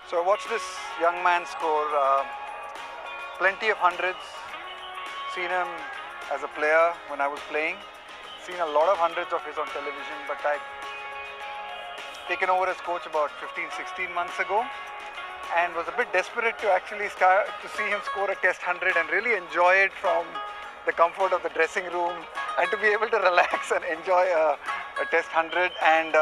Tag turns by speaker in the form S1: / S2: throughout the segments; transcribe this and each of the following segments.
S1: So I watched this young man score plenty of hundreds, seen him as a player when I was playing, seen a lot of hundreds of his on television, but I'd taken over as coach about 15-16 months ago and was a bit desperate to actually start to see him score a test 100 and really enjoy it from the comfort of the dressing room and to be able to relax and enjoy a test 100, and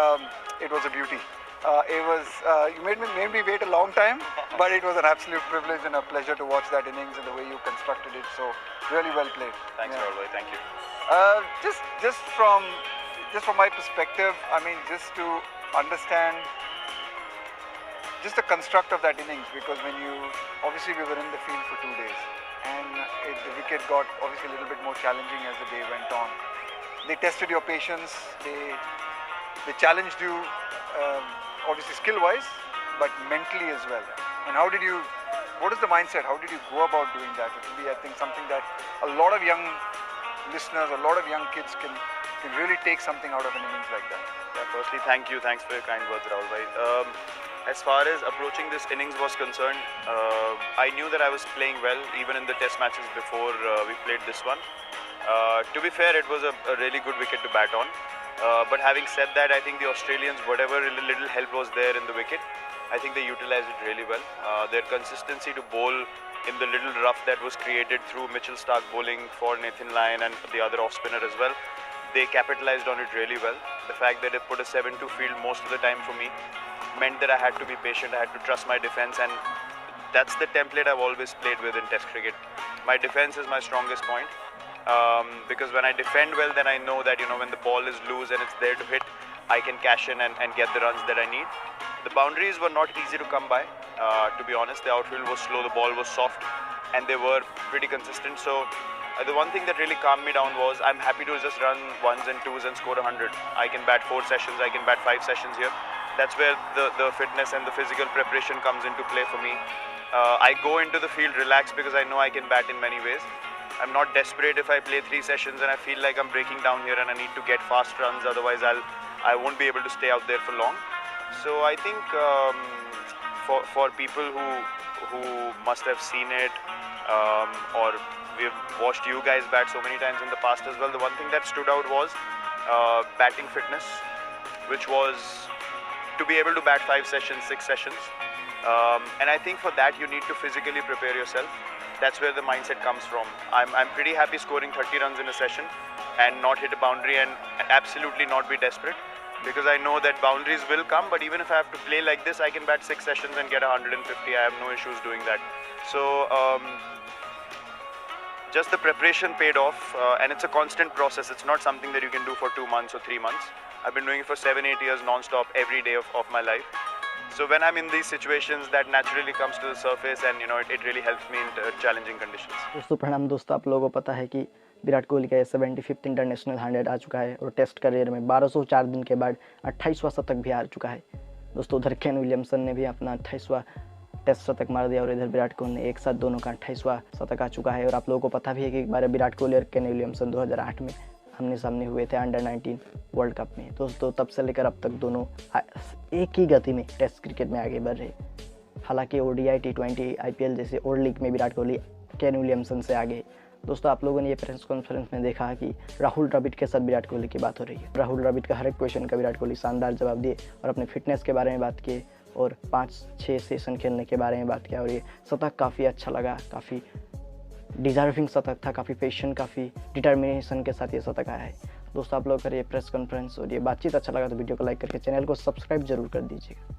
S1: it was a beauty. You made me wait a long time, but it was an absolute privilege and a pleasure to watch that innings and the way you constructed it. So really well played.
S2: Thanks, Rahul bhai. Thank you.
S1: Just from my perspective, I mean, just to understand just the construct of that innings, because obviously we were in the field for 2 days, and the wicket got obviously a little bit more challenging as the day went on. They tested your patience. They challenged you. Obviously skill-wise, but mentally as well. And what is the mindset? How did you go about doing that? It will be, I think, something that a lot of young listeners, a lot of young kids can really take something out of an innings like that.
S2: Yeah, firstly, thank you. Thanks for your kind words, Rahul bhai. As far as approaching this innings was concerned, I knew that I was playing well even in the test matches before we played this one. To be fair, it was a really good wicket to bat on. But having said that, I think the Australians, whatever little help was there in the wicket, I think they utilized it really well. Their consistency to bowl in the little rough that was created through Mitchell Starc bowling for Nathan Lyon and the other off-spinner as well, they capitalized on it really well. The fact that they put a 7-2 field most of the time for me meant that I had to be patient, I had to trust my defence, and that's the template I've always played with in Test cricket. My defence is my strongest point. Because when I defend well, then I know that when the ball is loose and it's there to hit, I can cash in and get the runs that I need. The boundaries were not easy to come by, to be honest. The outfield was slow, the ball was soft, and they were pretty consistent. So the one thing that really calmed me down was I'm happy to just run ones and twos and score 100. I can bat 4 sessions, I can bat 5 sessions here. That's where the fitness and the physical preparation comes into play for me. I go into the field relaxed because I know I can bat in many ways. I'm not desperate if I play 3 sessions and I feel like I'm breaking down here and I need to get fast runs, otherwise I won't be able to stay out there for long. So I think for people who must have seen it, or we've watched you guys bat so many times in the past as well, the one thing that stood out was batting fitness, which was to be able to bat 5 sessions, 6 sessions. And I think for that you need to physically prepare yourself. That's where the mindset comes from. I'm pretty happy scoring 30 runs in a session and not hit a boundary and absolutely not be desperate, because I know that boundaries will come, but even if I have to play like this, I can bat 6 sessions and get 150. I have no issues doing that. So just the preparation paid off, and it's a constant process. It's not something that you can do for 2 months or 3 months. I've been doing it for 7-8 years non-stop every day of my life. So when I'm in these situations, that naturally comes to the surface, and it really helps me in challenging conditions.
S3: दोस्तों प्रणाम दोस्तों, आप लोगों को पता है कि विराट कोहली का 75th इंटरनेशनल 100 आ चुका है और टेस्ट करियर में 1204 दिन के बाद 28वां शतक भी आ चुका है। दोस्तों उधर केन विलियमसन ने भी अपना 28वां टेस्ट शतक मार दिया और इधर विराट कोहली ने एक साथ दोनों का 28वां शतक आ चुका है। और आप लोगों को पता भी है कि एक बार विराट कोहली और केन विलियमसन 2008 में आमने सामने हुए थे अंडर 19 वर्ल्ड कप में। दोस्तों तब से लेकर अब तक दोनों एक ही गति में टेस्ट क्रिकेट में आगे बढ़ रहे। हालांकि ओडीआई, टी20, आईपीएल जैसे और लीग में विराट कोहली केन विलियमसन से आगे। दोस्तों आप लोगों ने ये प्रेस कॉन्फ्रेंस में देखा कि राहुल द्रविड़ के साथ विराट कोहली की बात हो रही है। राहुल द्रविड़ का हर एक क्वेश्चन का विराट कोहली शानदार जवाब दिए और अपने फिटनेस के बारे में बात किए और 5-6 सेशन खेलने के बारे में बात किया। और ये शतक काफ़ी अच्छा लगा, काफ़ी डिजर्विंग शतक था, काफ़ी पेशेंट, काफ़ी डिटर्मिनेशन के साथ ये शतक आया है। दोस्तों आप लोग अगर ये प्रेस कॉन्फ्रेंस और ये बातचीत अच्छा लगा तो वीडियो को लाइक करके चैनल को सब्सक्राइब जरूर कर दीजिएगा।